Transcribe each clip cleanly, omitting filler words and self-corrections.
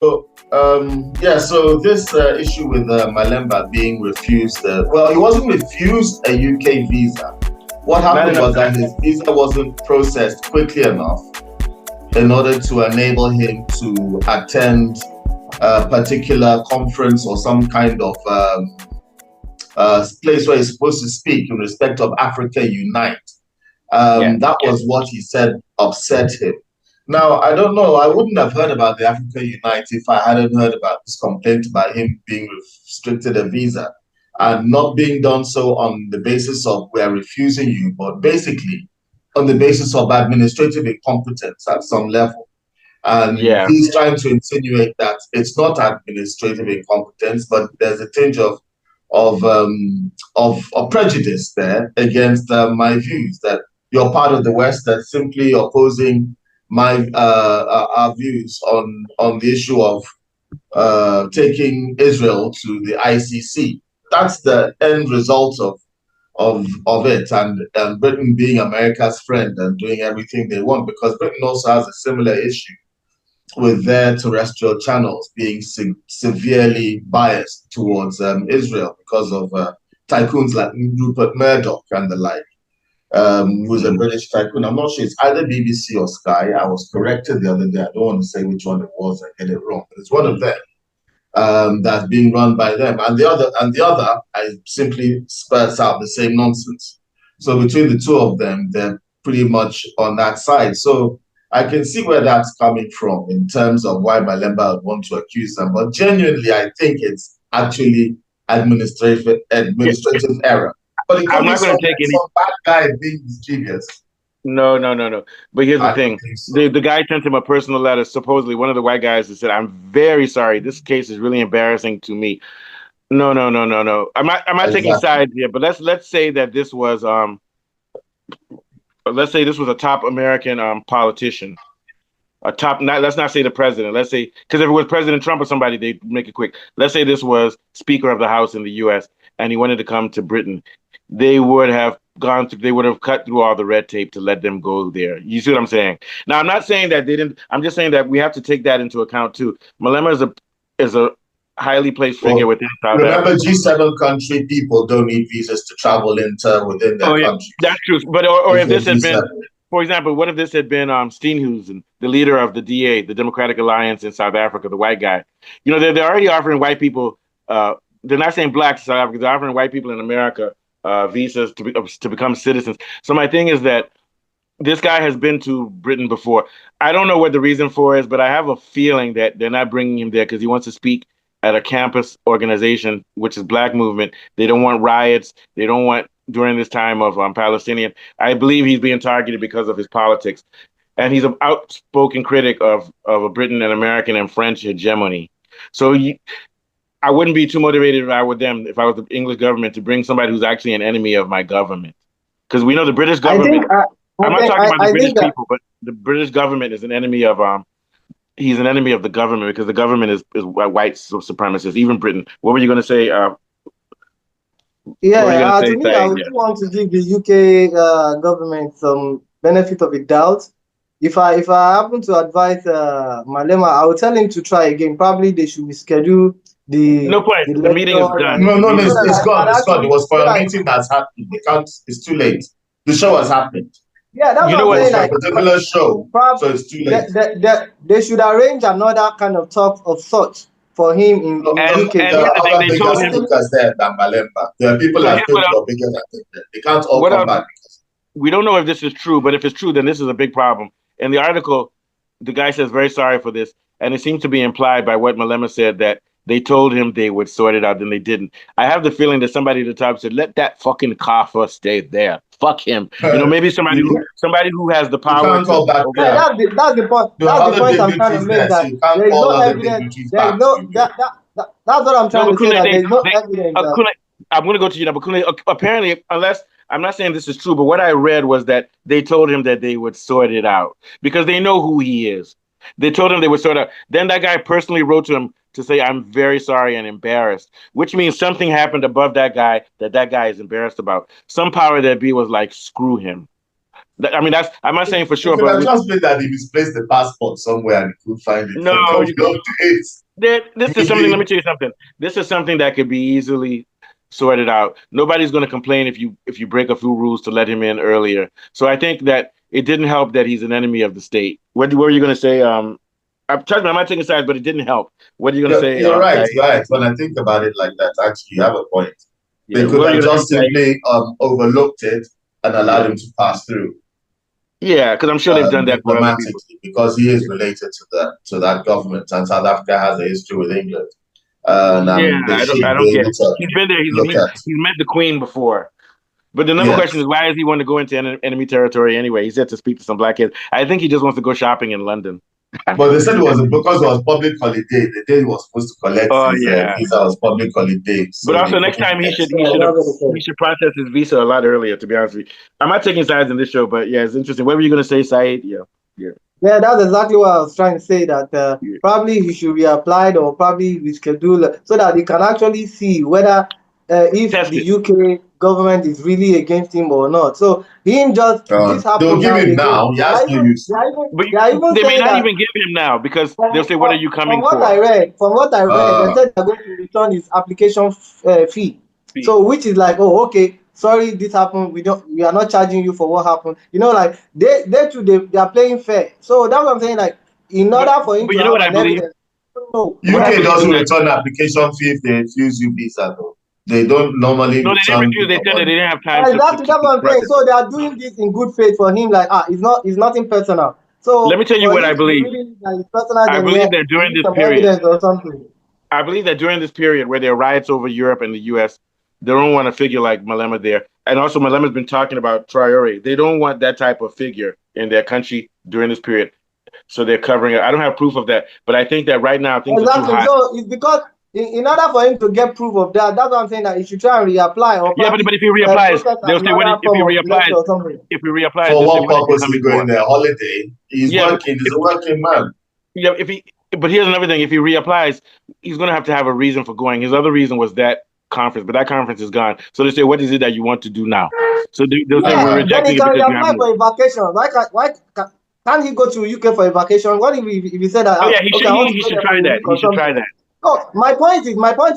So this issue with Malemba being refused, well, he wasn't refused a UK visa. What Not happened enough was that time. his visa wasn't processed quickly enough in order to enable him to attend a particular conference or some kind of place where he's supposed to speak in respect of Africa Unite. Yeah. That was what he said upset him. Now, I don't know. I wouldn't have heard about the Africa Unite if I hadn't heard about this complaint about him being restricted a visa and not being done so on the basis of we're refusing you, but basically on the basis of administrative incompetence at some level. And Yeah. he's trying to insinuate that it's not administrative incompetence, but there's a tinge of prejudice there against my views that you're part of the West that's simply opposing my our views on the issue of taking Israel to the ICC. That's the end result of it, and Britain being America's friend and doing everything they want, because Britain also has a similar issue with their terrestrial channels being severely biased towards Israel because of tycoons like Rupert Murdoch and the like, who's a British tycoon. I'm not sure it's either BBC or Sky. I was corrected the other day. I don't want to say which one it was and get it wrong, but it's one of them that's being run by them. And the other, I simply spurts out the same nonsense. So between the two of them, they're pretty much on that side. So I can see where that's coming from in terms of why Malemba would want to accuse them. But genuinely, I think it's actually Yeah. administrative error. But it could I'm be not going to take any. some bad guy being mischievous. No, no, no, no. But here's the I don't thing. think so. The guy sent him a personal letter. Supposedly, one of the white guys that said, "I'm very sorry. This case is really embarrassing to me." No, no, no, no, no. I'm not taking Exactly. sides here, but let's say that this was let's say this was a top American politician. A top, not, let's not say the president. Let's say, because if it was President Trump or somebody, they'd make it quick. Let's say this was Speaker of the House in the US and he wanted to come to Britain. They would have gone through, they would have cut through all the red tape to let them go there. You see what I'm saying? Now, I'm not saying that they didn't, I'm just saying that we have to take that into account too. Malema is a highly placed figure Well, within South remember, Africa. G7 country people don't need visas to travel into within their Oh yeah, countries that's true. But or if if they're this had been, G7. for example, what if this had been Steenhuisen, the leader of the DA, the Democratic Alliance in South Africa, the white guy? You know, they're already offering white people. They're not saying blacks in South Africa. They're offering white people in America visas to become citizens. So my thing is that this guy has been to Britain before. I don't know what the reason for is, but I have a feeling that they're not bringing him there because he wants to speak at a campus organization, which is Black Movement. They don't want riots. They don't want during this time of Palestinian. I believe he's being targeted because of his politics, and he's an outspoken critic of a Britain and American and French hegemony. So I wouldn't be too motivated if I were them, if I was the English government, to bring somebody who's actually an enemy of my government, because we know the British I think government. I'm not okay. talking about the I British think that people, but the British government is an enemy of he's an enemy of the government because the government is white supremacist. Even Britain. What were you going to say? What were you yeah. going to To say? me, I Saying would yeah. want to give the UK government some benefit of the doubt. If I happen to advise Malema, I would tell him to try again. Probably they should reschedule No point. the The meeting is lecture done. No, The no, no, meeting so is that it's done. I gone. can It's gone. It actually was so for a that meeting that's happened. They can't. It's too late. The show has happened. yeah, that's You what know I'm what? It was saying. for a Like particular show, so probably it's too late. they should arrange another kind of talk of such for him in Look, the look, UK. And there here's are the thing. other They bigger told him. speakers there than Malemba. There are people So I here's think who are bigger than them. They can't all what come else. back. We don't know if this is true, but if it's true, then this is a big problem. In the article, the guy says very sorry for this, and it seems to be implied by what Malema said that they told him they would sort it out, then they didn't. I have the feeling that somebody at the top said, "Let that fucking coffer stay there. Fuck him." You know, maybe you somebody who has the you power can't to call back over. Yeah, there. that's the point. There That's are the other point I'm trying to dignitaries make. there, so That you can't there is no call other evidence. dignitaries There is back to no UK. that's what I'm No, trying but to say. Kunle, That there is no evidence that Kunle, I'm going to go to you now. But Kunle, apparently, unless I'm not saying this is true, but what I read was that they told him that they would sort it out because they know who he is. They told him they would sort out. Then that guy personally wrote to him to say, "I'm very sorry and embarrassed," which means something happened above that guy that guy is embarrassed about. Some power that be was like, "Screw him." I mean, I'm not saying for sure, it could but have just been that he misplaced the passport somewhere and he could find it no, for a couple of days. this is something. Let me tell you something. This is something that could be easily sorted out. Nobody's going to complain if you break a few rules to let him in earlier. So I think that it didn't help that he's an enemy of the state. What were you going to say? Trust me, I'm not taking sides, but it didn't help. What are you going to say? You're right, right. When I think about it like that, actually, you have a point. Yeah, They could have just simply overlooked it and allowed him to pass through. Yeah, because I'm sure they've done that for other people. Because he is related to that government, and South Africa has a history with England. I don't get it. He's been there. He's met the Queen before. But the number question is, why does he want to go into enemy territory anyway? He's there to speak to some black kids. I think he just wants to go shopping in London. But they said it was because it was public holiday. The day he was supposed to collect his visa was public holiday. So but also next time he should process his visa a lot earlier. To be honest with you, I'm not taking sides in this show, but yeah, it's interesting. What were you going to say, Saeed? Yeah, that's exactly what I was trying to say. That probably he should be applied or probably rescheduled so that he can actually see whether if the UK government is really against him or not. So him just this happened. They'll give him now. He has no use. They may not even give him now because they'll say, "What are you coming for?" From what I read, they said they're going to return his application fee. So which is like, oh, okay. Sorry, this happened. We are not charging you for what happened. You know, like they are playing fair. So that's what I'm saying. Like, in order for him to have an evidence, UK doesn't return application fee if they refuse you visa though. They don't normally. No, they didn't refuse. They said that they didn't have time. Exactly, that's what I'm saying. So they are doing this in good faith for him. Like, it's nothing personal. So let me tell you what I believe. I believe that during this period, I believe that during this period where there are riots over Europe and the US, they don't want a figure like Malema there. And also Malema's been talking about Traore. They don't want that type of figure in their country during this period. So they're covering it. I don't have proof of that, but I think that right now things are too hot. So it's because in order for him to get proof of that, that's what I'm saying, that he should try and reapply. Or but if he reapplies, they'll say if he reapplies, for what purpose is he going there? Holiday? He's working. He's a working man. Yeah, but here's another thing. If he reapplies, he's going to have a reason for going. His other reason was that conference, but that conference is gone. So they say, what is it that you want to do now? So they'll say, we're rejecting it because you have for a vacation. Why can't he go to UK for a vacation? What if he said that? Oh yeah, he should try that. He should try that. No, my point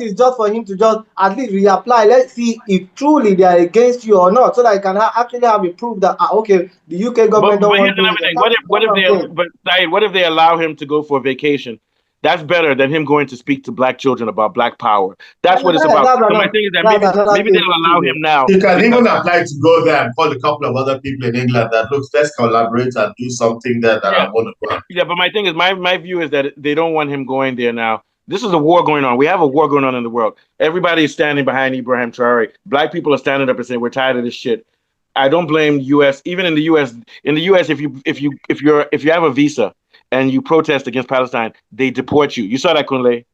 is just for him to just at least reapply. Let's see if truly they are against you or not, so that I can actually have a proof that okay, the UK government don't want to. What if they allow him to go for a vacation? That's better than him going to speak to black children about black power. That's what it's about. So my thing is that maybe they'll allow him now. He can even apply to go there and call a couple of other people in England that, look, let's collaborate and do something there that I want to do. Yeah, but my thing is, my view is that they don't want him going there now. This is a war going on. We have a war going on in the world. Everybody is standing behind Ibrahim Traore. Black people are standing up and saying, we're tired of this shit. I don't blame US. Even in the US, if you have a visa and you protest against Palestine, they deport you. You saw that, Kunle?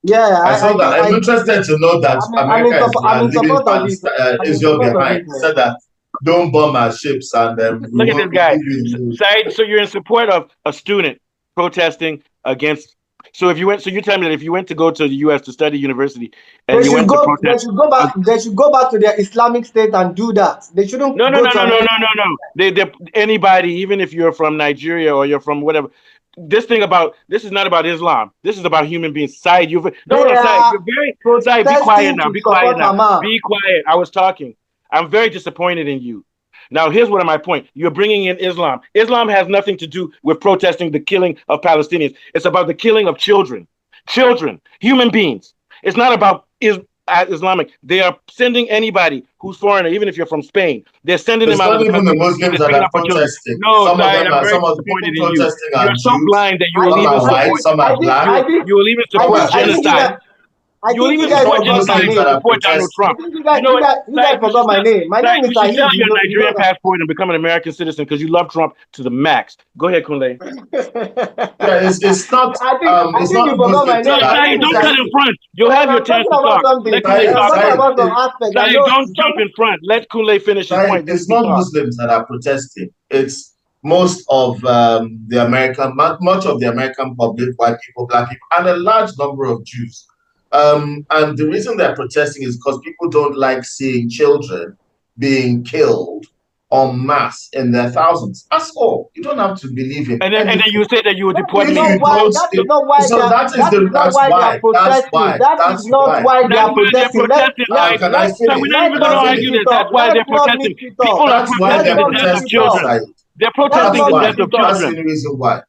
Yeah, I saw that. I'm interested to know that America is leaving Israel behind. Said that don't bomb our ships and look at this guy. So you're in support of a student protesting against. So you're telling me that if you went to go to the U.S. to study university and they should go back to their Islamic state and do that. They shouldn't. No. Anybody, even if you're from Nigeria or you're from whatever. This is not about Islam. This is about human beings. Said, you're very be quiet now. Be quiet now. Be quiet. I was talking. I'm very disappointed in you. Now, here's what my point. You're bringing in Islam. Islam has nothing to do with protesting the killing of Palestinians. It's about the killing of children. Children, human beings. It's not about Islamic. They are sending anybody who's foreigner, even if you're from Spain. They're sending them out. It's not even the Muslims that are protesting. No, some of the people protesting are You're so blind that you will even support. Some are black. You will even support genocide. You will even support genocide and support Donald Trump. You guys forgot my name. My name is Saeed. You should sell your Nigerian passport and become an American citizen because you love Trump to the max. Go ahead, Kunle. It's not. I think you forgot my name. Don't cut in front. You'll have your chance to talk. Don't jump in front. Let Kunle finish his point. It's not Muslims that are protesting. It's most of the American, much of the American public, white people, black people, and a large number of Jews. And the reason they're protesting is because people don't like seeing children being killed en masse in their thousands. That's all. You don't have to believe in and then you say that you would deport me. That is not why so that's why they are protesting. That is not why they are protesting. Can I finish? We're not even going to argue this. That's why they're protesting. People are protesting the death of children. They're protesting the death of children. That's the reason why.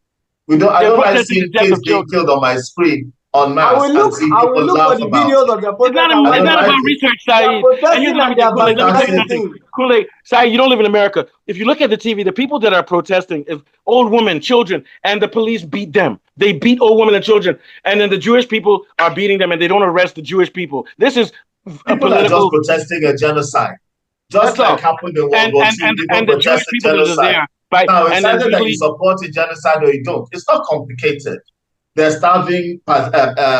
I don't like seeing kids being killed on my screen on mass. I will look for the videos of the protest. It's not about research, Saeed. Kool-Aid, Saeed, you don't live in America. If you look at the TV, the people that are protesting is old women, children, and the police beat them. They beat old women and children, and then the Jewish people are beating them, and they don't arrest the Jewish people. This is people are just protesting a genocide, just like happened in World War II. And the Jewish people that are there. Right. Now, it's either that you support a genocide or you don't. It's not complicated. They're starving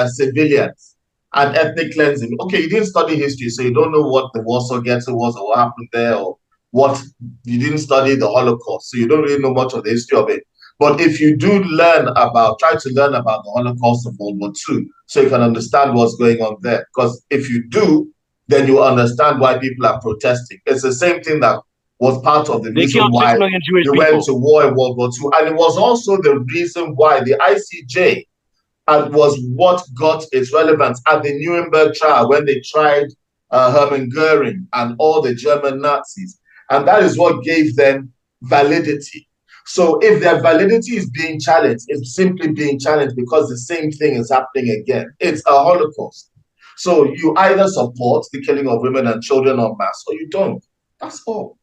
civilians and ethnic cleansing. Okay, you didn't study history, so you don't know what the Warsaw Ghetto was or what happened there, or what you didn't study the Holocaust, so you don't really know much of the history of it. But if you do try to learn about the Holocaust of World War II, so you can understand what's going on there. Because if you do, then you understand why people are protesting. It's the same thing that was part of the reason why they went to war in World War II. And it was also the reason why the ICJ was what got its relevance at the Nuremberg trial when they tried Hermann Goering and all the German Nazis. And that is what gave them validity. So if their validity is being challenged, it's simply being challenged because the same thing is happening again. It's a Holocaust. So you either support the killing of women and children en masse or you don't. That's all.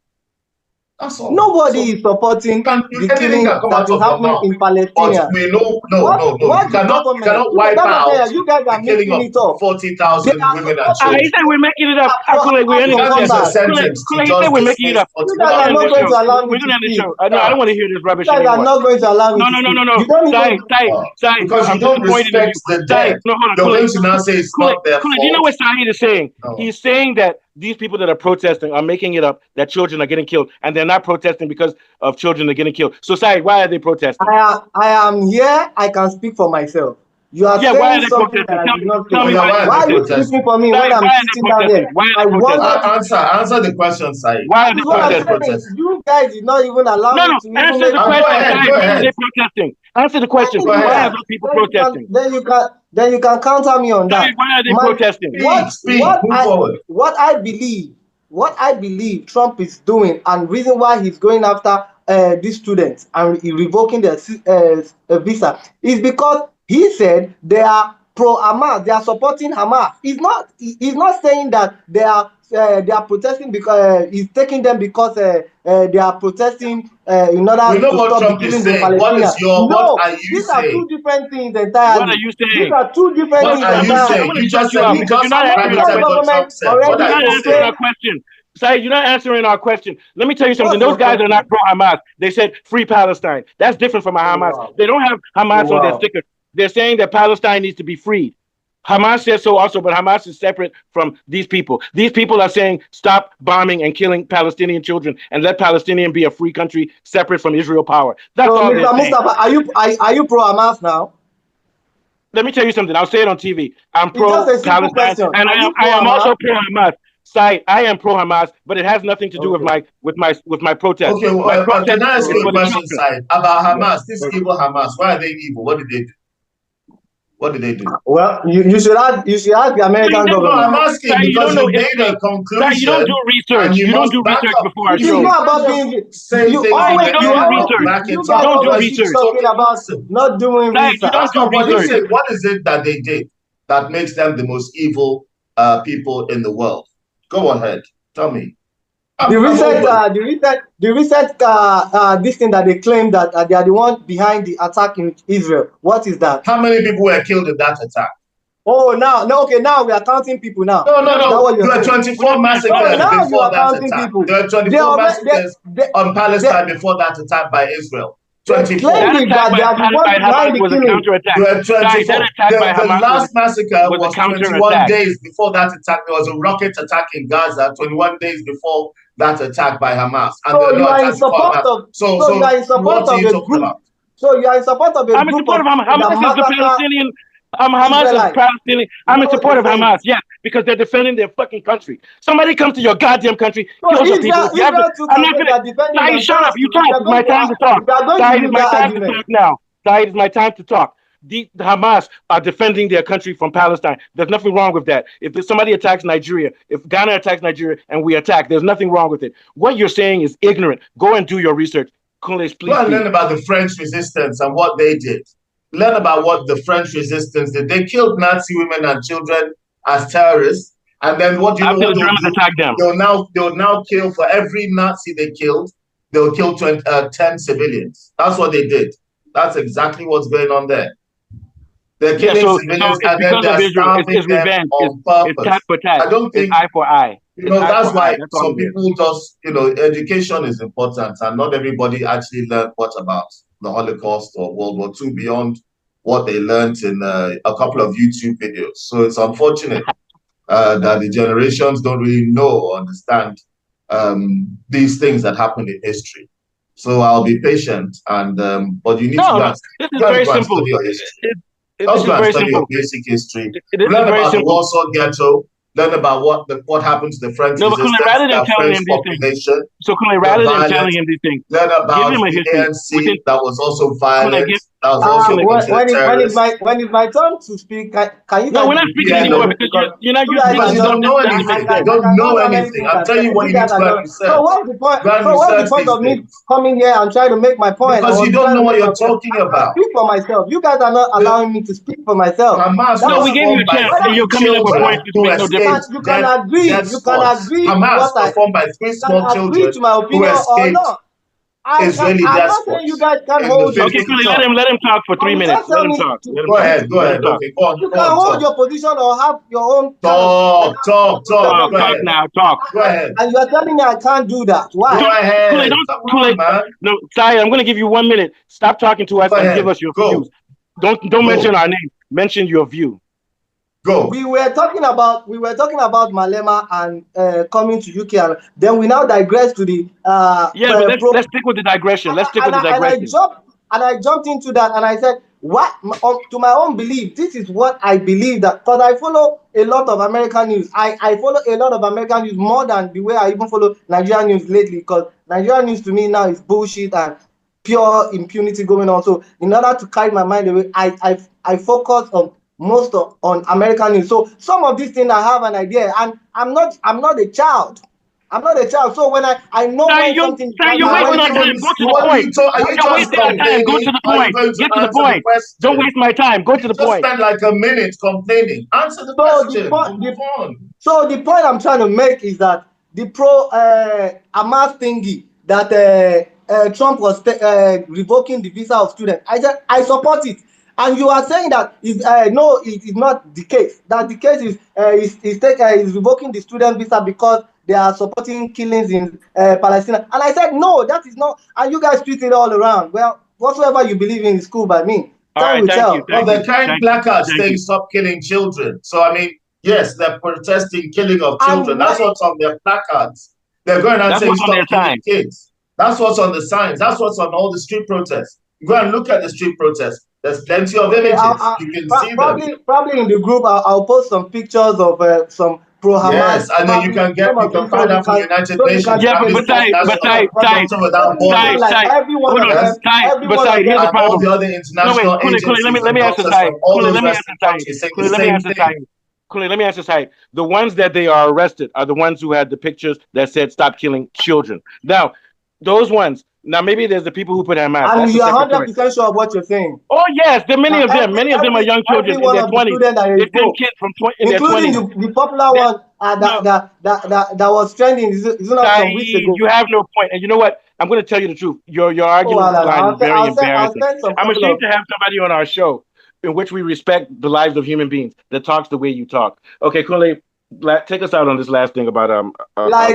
That's all. Nobody is supporting the killing that is happening in Palestine. But we know, no. You cannot wipe out the killing of 40,000 women and children. He said we're making it up. He said we're making it up. You guys are not going to allow me to speak. I don't want to hear this rubbish anymore. You guys are not going to allow me to speak. No. Because you don't respect the dead. You're going to now say it's not their fault. Do you know what Saeed is saying? He's saying that these people that are protesting are making it up that children are getting killed, and they're not protesting because of children are getting killed. So, Saeed, why are they protesting? I am here. I can speak for myself. You are saying why are they something protesting? that I did not say. Why are you speaking for me when I'm sitting down there? Answer the question, Saeed. Why are they protesting? You guys did not even allow me to answer the question. Why are they protesting? Answer the question. Why are those people protesting? Then you can counter me on that. Why are they protesting? What I believe Trump is doing, and reason why he's going after these students and revoking their visa is because he said they are pro-Hamas. They are supporting Hamas. He's not saying that they are protesting because he's taking them because they are protesting in order to stop killing the Palestinians. What are you these saying? Are two different things entirely. What are you saying? These are two different things entirely. You just said you're not answering our question. Saeed, you're not answering our question. Let me tell you something. Those guys are not pro-Hamas. They said free Palestine. That's different from a Hamas. Wow. They don't have Hamas on their sticker. They're saying that Palestine needs to be freed. Hamas says so also, but Hamas is separate from these people. These people are saying stop bombing and killing Palestinian children and let Palestinian be a free country separate from Israel power. That's all. Mr. Mustafa, are you pro-Hamas now? Let me tell you something. I'll say it on TV. I'm pro-Palestine, and I am also pro-Hamas. Saeed, I am pro-Hamas, but it has nothing to do with my protest. Okay, well, can I ask you a question, Saeed, about Hamas? This evil Hamas. Why are they evil? What did they do? What did they do? Well, you should ask the American government. No, I'm asking because you made a conclusion. You don't do research. You don't do research before our show. It's not about being. You don't do research. Talking about not doing research. What is it that they did that makes them the most evil people in the world? Go ahead, tell me. The recent this thing that they claim that they are the one behind the attack in Israel. What is that? How many people were killed in that attack? Oh, now we are counting people now. No. There were 24 massacres before that attack. There were 24 massacres on Palestine before that attack by Israel. 24. The last massacre was 21 days before that attack. There was a rocket attack in Gaza 21 days before that attack by Hamas. And so you are in support of a group. So you are in support of a group. I'm in support of Hamas. Hamas is the Palestinian. Hamas is Israelites. Palestinian. I'm in No, support they of don't. Hamas, yes, because they're defending their fucking country. Somebody comes to your goddamn country, So kills your people. Israel too I'm can not say gonna. they are defending Saeed, shut up. themselves. You If talk. you are It's my going to, time to talk. if you are going to Saeed, it's use my that time to argument, talk now. Saeed, it's my time to talk. The Hamas are defending their country from Palestine. There's nothing wrong with that. If somebody attacks Nigeria, if Ghana attacks Nigeria and we attack, there's nothing wrong with it. What you're saying is ignorant. Go and do your research. Kunle, please. Go and learn about the French resistance and what they did. Learn about what the French resistance did. They killed Nazi women and children as terrorists. And then what do you know what the Germans attack them? They'll now kill for every Nazi they killed, they'll kill 10 civilians. That's what they did. That's exactly what's going on there. They're killing civilians and then they're starving them on purpose. It's tat for tat. I don't think it's eye for eye. that's why some people just, education is important and not everybody actually learned what about the Holocaust or World War II beyond what they learned in a couple of YouTube videos. So it's unfortunate that the generations don't really know or understand these things that happened in history. So I'll be patient but you need to this is very simple. Study your history. This is very study simple. your basic history. Learn about the Warsaw Ghetto. Learn about what happened to the French resistance, the French population. So rather than telling him these things, learn about the ANC that was also violent. That was also when it's my turn to speak, can you? No, we're not speaking anymore because you're not using. Because you don't know anything. You don't know anything. I'm telling you what you need to learn research. So what's the point? What's the point of me coming here and trying to make my point? Because you don't know what you're talking about. Speak for myself. You guys are not allowing me to speak for myself. No, we gave you a chance. You're coming up with points which make no difference. You can agree. You can agree. Hamas performed by 3 small children to my opinion or not. Israeli despots. You guys can hold. Okay, let him talk for 3 minutes. Let him talk. Go ahead. Okay, go on. You can hold your position or have your own. Talk. Now, talk. Go ahead. And you are telling me I can't do that. Why? Go ahead. Man. No, Sai, I'm going to give you 1 minute. Stop talking to us and give us your views. Don't mention our name. Mention your view. Go. We were talking about Malema and coming to UK, and then we now digress to the but let's stick with the digression. And I jumped into that, and I said, what to my own belief, this is what I believe, that because I follow a lot of American news. I follow a lot of American news more than the way I even follow Nigerian news lately, because Nigerian news to me now is bullshit and pure impunity going on. So in order to carry my mind away, I focus on American news. So some of these things I have an idea, and I'm not a child. I'm not a child. So when I know when something, you're wasting our time. Go to the point. You're wasting our time. Go to the point. Get to the point. Don't waste my time. Go to the point. Just spend like a minute complaining. Answer the question. So the point I'm trying to make is that the pro Hamas thingy that Trump was revoking the visa of students. I support it. And you are saying that no, it is not the case. That the case is revoking the student visa because they are supporting killings in Palestine. And I said, no, that is not. And you guys tweet it all around. Well, whatsoever you believe in is cool by me. Thank you. They're carrying placards saying stop killing children. So, I mean, yes, they're protesting killing of children. That's what's on their placards. They're going and saying stop killing kids. That's what's on the signs. That's what's on all the street protests. Go and look at the street protests. There's plenty of images. You can see them. Probably in the group, I'll post some pictures of some pro-Hamas. Yes, and then you can find out from the United Nations. Yeah, but here's the problem. All the other international agencies. Let me answer Sai. Let me answer Sai. The ones that they are arrested are the ones who had the pictures that said "Stop killing children." Now, those ones. Now, maybe there's the people who put Hamas. And you are 100% sure of what you're saying. Oh, yes. There are many of them. Many of them are young children in their 20s. They're 10 kids from in their 20s. Including the popular one that was trending some weeks ago. You have no point. And you know what? I'm going to tell you the truth. Your argument line is very embarrassing. I'm ashamed to have somebody on our show in which we respect the lives of human beings that talks the way you talk. Okay, Kunle, take us out on this last thing about I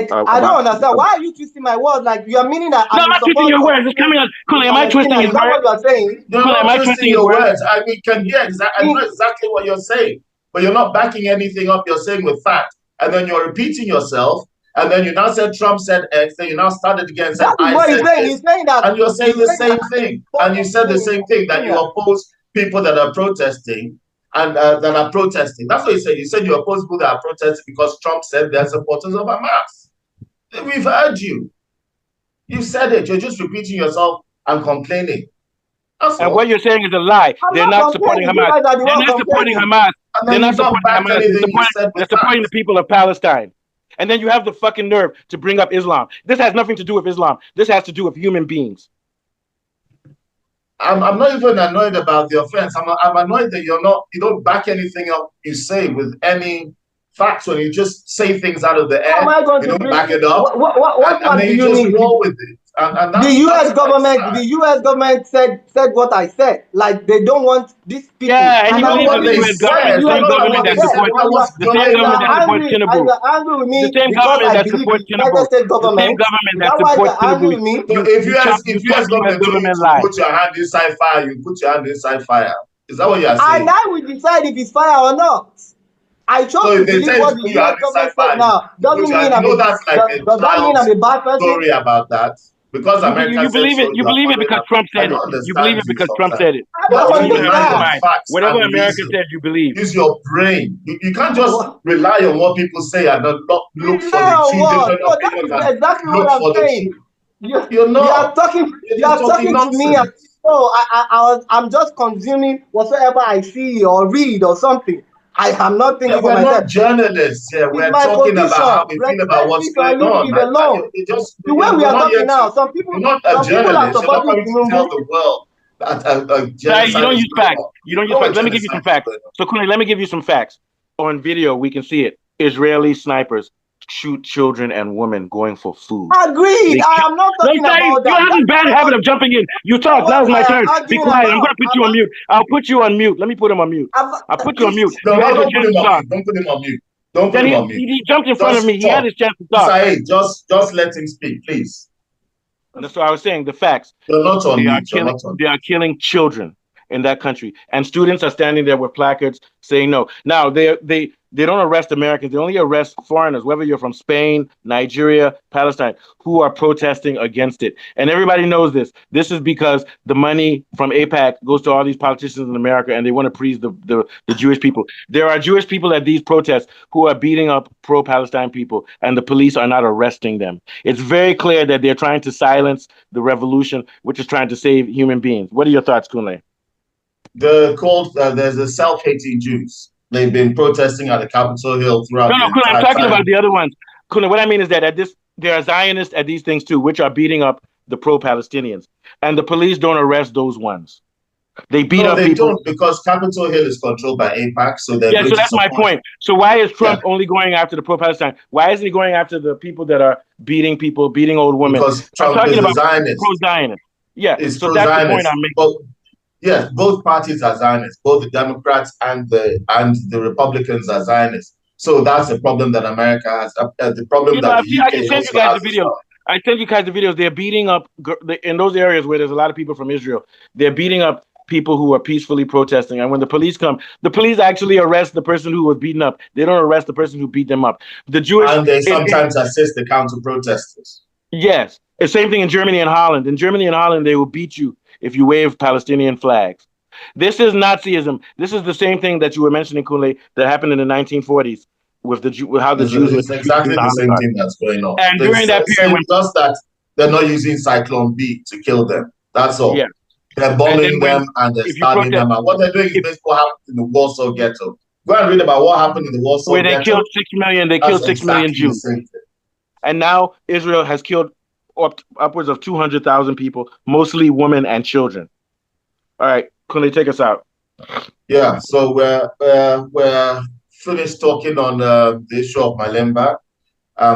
don't understand. Why are you twisting my words? Like you are meaning that I'm not twisting your words. It's coming out. Kunle, am I twisting his words? What you are saying? No, am I twisting your words? I mean, I know exactly what you're saying, but you're not backing anything up. You're saying with fact, and then you're repeating yourself, and then you now said Trump said X, then you now started again and said I said this. He's saying that, and you're saying the same thing, and you said the same thing that you oppose people that are protesting. and that are protesting. That's what you said. You said you oppose people that are protesting because Trump said they're supporters of Hamas. We've heard you. You said it. You're just repeating yourself and complaining. That's and all. what you're saying is a lie. They're not supporting Hamas. They're not supporting Hamas. They're not supporting Hamas. They're supporting the people of Palestine. And then you have the fucking nerve to bring up Islam. This has nothing to do with Islam. This has to do with human beings. I'm not even annoyed about the offense. I'm annoyed that you don't back anything up you say with any facts. When you just say things out of the air, you don't back it up, and then you just roll with it. And the U.S. government said what I said. Like they don't want these people. Yeah, and you believe in the U.S. government, the same government that supports Tinubu. And you're angry with me the same because government I that believe supports in United Tinubu. States government. The same government that That's why supports you're angry Tinubu. with me. So if U.S. government told you to put your hand inside fire, you put your hand inside fire. Is that what you are saying? And I will decide if it's fire or not. I chose to believe what the U.S. government said now. Doesn't mean that's like a does that mean I'm a bad person? Story about that. Because America you believe it. You believe it because Trump said it. You believe it because Trump said it. I don't understand. Whatever America said, you believe. Use your brain. You can't just rely on what people say and not look for the two different opinions. That is exactly what I'm saying. You're not. You are talking to me. So I'm just consuming whatsoever I see or read or something. I am not thinking for myself. We're not journalists here. We're talking about how we feel about what's going on. The way we are talking now, some people are supporting to tell the world that you don't use facts. You don't use facts. Let me give you some facts. So, Kunle, let me give you some facts. On video, we can see it. Israeli snipers shoot children and women going for food. Agreed. I am not talking about that. You have a bad habit of jumping in. You talk. Now's my turn. Be quiet. I'm going to put you on mute. I'll put you on mute. Let me put him on mute. I'll put you on mute. No, don't put him on mute. Don't put him on mute. He jumped in front of me. He had his chance to talk. Saeed, just let him speak, please. And that's what I was saying. The facts. You're not on mute. They are killing children in that country, and students are standing there with placards saying no. Now they don't arrest Americans; they only arrest foreigners, whether you're from Spain, Nigeria, Palestine, who are protesting against it. And everybody knows this. This is because the money from AIPAC goes to all these politicians in America, and they want to please the Jewish people. There are Jewish people at these protests who are beating up pro-Palestine people, and the police are not arresting them. It's very clear that they're trying to silence the revolution, which is trying to save human beings. What are your thoughts, Kunle? There's the self-hating Jews. They've been protesting at the Capitol Hill throughout. No, I'm talking about the other ones. Kuna, what I mean is that there are Zionists at these things too, which are beating up the pro-Palestinians, and the police don't arrest those ones. They beat up people. Don't, because Capitol Hill is controlled by AIPAC, so they're so that's my point. So why is Trump only going after the pro-Palestine? Why isn't he going after the people that are beating people, being old women? Because Trump is a Zionist. Pro-Zionist. Yeah, so that's the point I'm making. Yes, both parties are Zionists. Both the Democrats and the Republicans are Zionists. So that's the problem that America has. The problem that the UK I can send you guys the videos. I send you guys the videos. They're beating up in those areas where there's a lot of people from Israel. They're beating up people who are peacefully protesting. And when the police come, the police actually arrest the person who was beaten up. They don't arrest the person who beat them up. And they sometimes assist the counter protesters. Yes. The same thing in Germany and Holland. In Germany and Holland, they will beat you if you wave Palestinian flags. This is Nazism. This is the same thing that you were mentioning, Kunle, that happened in the 1940s with how the Jews. It's exactly the same thing that's going on. And during that period, just that they're not using Cyclone B to kill them. That's all. Yeah. They're bombing them and they're stabbing them. And what they're doing is basically what happened in the Warsaw Ghetto. Go and read about what happened in the Warsaw Ghetto. Where they killed 6 million. They killed 6 million Jews. And now Israel has killed upwards of 200,000 people, mostly women and children. All right, Kunle, take us out. Yeah, so we're finished talking on the issue of Malemba.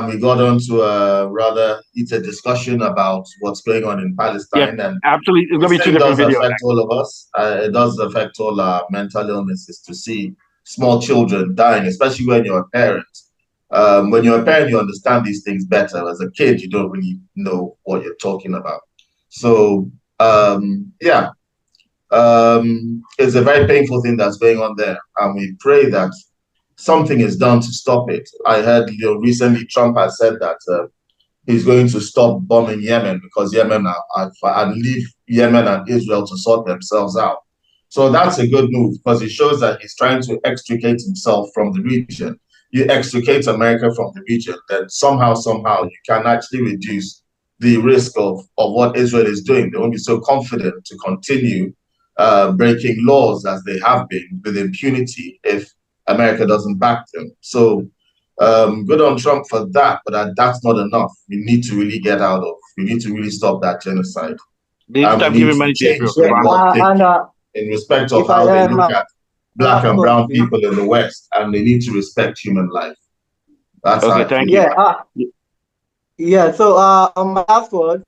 We got on to a rather heated discussion about what's going on in Palestine. Yeah, and absolutely. It's going to be two different videos. It does affect all of us. It does affect all our mental illnesses to see small children dying, especially when you're a parent. When you're a parent, you understand these things better. As a kid, you don't really know what you're talking about. So, it's a very painful thing that's going on there. And we pray that something is done to stop it. I heard recently Trump has said that he's going to stop bombing Yemen because Yemen and leave Yemen and Israel to sort themselves out. So that's a good move because it shows that he's trying to extricate himself from the region. You extricate America from the region, then somehow you can actually reduce the risk of what Israel is doing. They won't be so confident to continue breaking laws as they have been with impunity if America doesn't back them. So good on Trump for that, but that's not enough. We need to really get out of. We need to really stop that genocide. They need to stop giving money to Israel. In respect of how they look at Black and brown people in the West, and they need to respect human life. That's okay. Thank you. Yeah. So on my last word,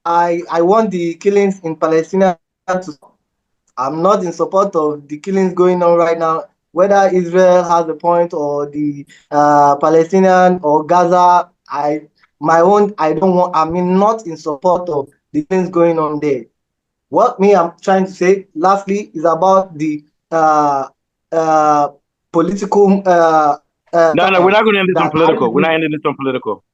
I want the killings in Palestine to stop. I'm not in support of the killings going on right now, whether Israel has a point or the Palestinian or Gaza. I'm not in support of the things going on there. What I'm trying to say, lastly, is about the political. No, we're not going to end this on political. We're not ending this on political.